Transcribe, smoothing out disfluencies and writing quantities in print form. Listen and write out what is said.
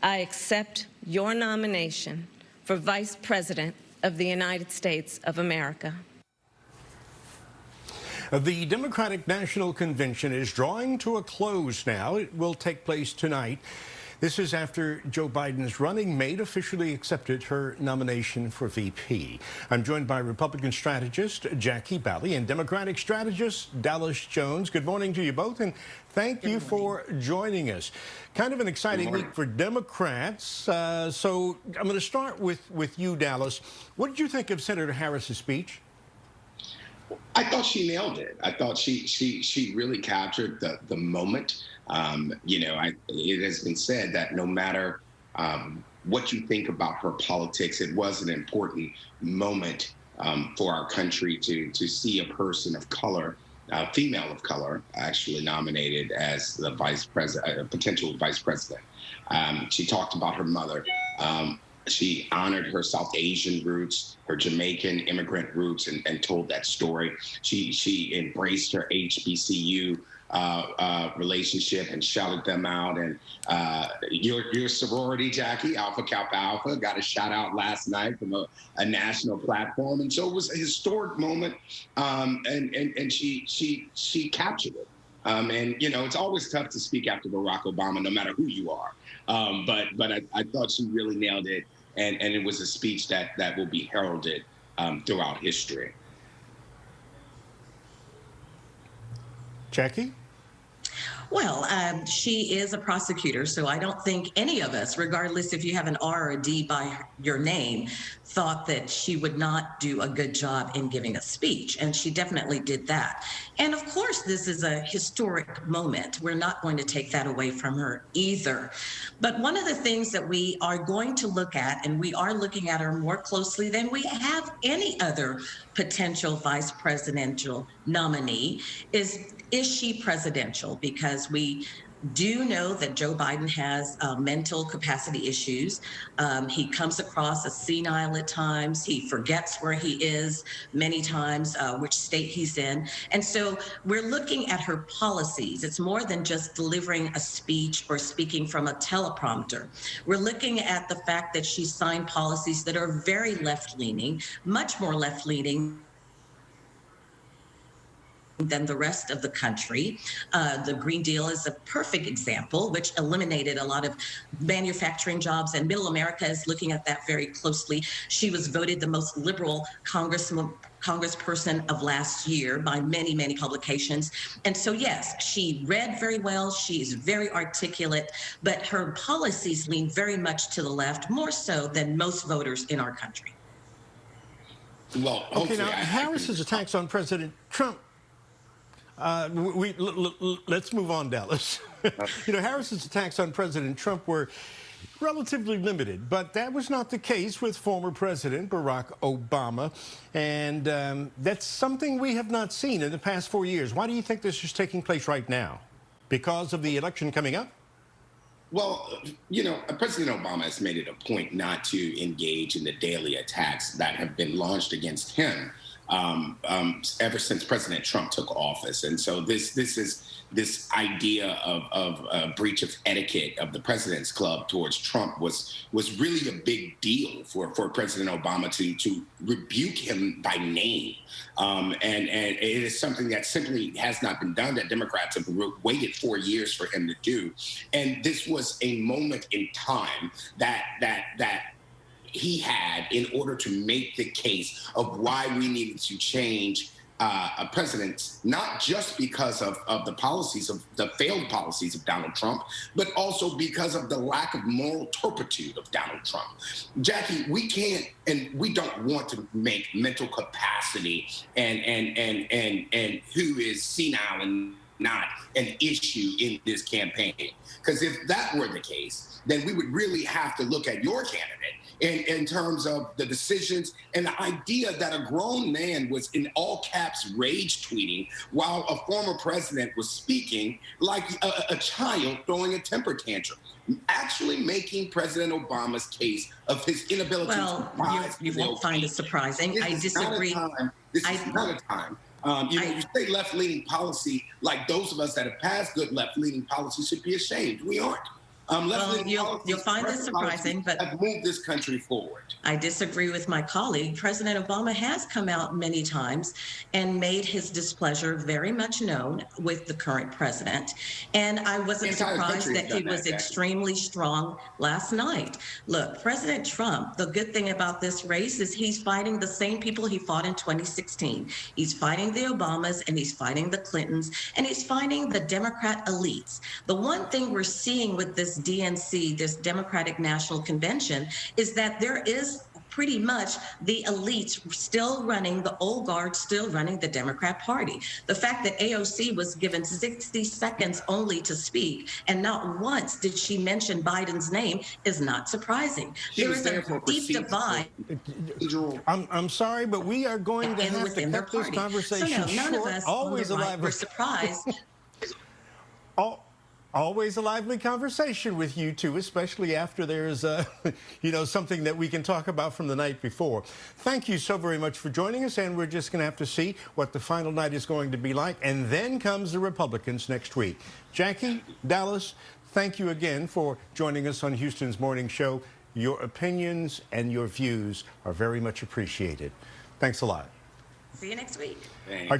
I accept your nomination for Vice President of the United States of America. The Democratic National Convention is drawing to a close now. It will take place tonight. This is after Joe Biden's running mate officially accepted her nomination for VP. I'm joined by Republican strategist Jackie Bally and Democratic strategist Dallas Jones. Good morning to you both, and thank you for joining us. Kind of an exciting week for Democrats. So I'm going to start with you, Dallas. What did you think of Senator Harris's speech? I thought she nailed it. I thought she really captured the moment. It has been said that no matter what you think about her politics, it was an important moment for our country to see a person of color, female of color, actually nominated as the vice president, potential vice president. She talked about her mother. She honored her South Asian roots, her Jamaican immigrant roots, and told that story. She embraced her HBCU relationship and shouted them out. And your sorority, Jackie, Alpha Kappa Alpha, got a shout out last night from a national platform. And so it was a historic moment. And she captured it. It's always tough to speak after Barack Obama, no matter who you are. But I thought she really nailed it. And it was a speech that will be heralded throughout history. Jackie? Well, she is a prosecutor, so I don't think any of us, regardless if you have an R or a D by your name, thought that she would not do a good job in giving a speech, and she definitely did that. And of course, this is a historic moment. We're not going to take that away from her either. But one of the things that we are going to look at, and we are looking at her more closely than we have any other potential vice presidential nominee, is she presidential? Because we do know that Joe Biden has mental capacity issues. He comes across as senile at times. He forgets where he is many times, which state he's in. And so we're looking at her policies. It's more than just delivering a speech or speaking from a teleprompter. We're looking at the fact that she signed policies that are very left-leaning, much more left-leaning than the rest of the country. The Green Deal is a perfect example, which eliminated a lot of manufacturing jobs, and Middle America is looking at that very closely. She was voted the most liberal congressperson of last year by many, many publications. And so, yes, she read very well. She's very articulate, but her policies lean very much to the left, more so than most voters in our country. Well, okay, now Harris's attacks on President Trump. Let's move on, Dallas. Harris's attacks on President Trump were relatively limited, but that was not the case with former President Barack Obama. And that's something we have not seen in the past 4 years. Why do you think this is taking place right now? Because of the election coming up? Well, President Obama has made it a point not to engage in the daily attacks that have been launched against him ever since President Trump took office. And so this idea of a breach of etiquette of the President's Club towards Trump was really a big deal for President Obama to rebuke him by name. And it is something that simply has not been done, that Democrats have waited 4 years for him to do. And this was a moment in time that he had in order to make the case of why we needed to change a president, not just because of the policies of the failed policies of Donald Trump, but also because of the lack of moral turpitude of Donald Trump. Jackie, we can't and we don't want to make mental capacity and who is senile and not an issue in this campaign. Because if that were the case, then we would really have to look at your candidate in terms of the decisions and the idea that a grown man was in all caps rage tweeting while a former president was speaking like a child throwing a temper tantrum, actually making President Obama's case of his inability to rise. You won't find it surprising. I disagree. This is not a time. You say left-leaning policy, like those of us that have passed good left-leaning policy should be ashamed. We aren't. Leslie, You'll find this surprising, but have moved this country forward. I disagree with my colleague. President Obama has come out many times and made his displeasure very much known with the current president. And I wasn't The entire surprised country has that he done was that, Jackie. extremely strong last night. Look, President Trump, the good thing about this race is he's fighting the same people he fought in 2016. He's fighting the Obamas and he's fighting the Clintons and he's fighting the Democrat elites. The one thing we're seeing with this DNC, this Democratic National Convention, is that there is pretty much the elites still running, the old guard still running the Democrat Party. The fact that AOC was given 60 seconds only to speak and not once did she mention Biden's name is not surprising. There is a deep divide. I'm sorry, but we are going to have to cut this conversation short. So no, none of us Always on the a right lively, were surprised. always a lively conversation with you two, especially after there's something that we can talk about from the night before. Thank you so very much for joining us, and we're just going to have to see what the final night is going to be like, and then comes the Republicans next week. Jackie, Dallas, thank you again for joining us on Houston's Morning Show. Your opinions and your views are very much appreciated. Thanks a lot. See you next week. Thanks.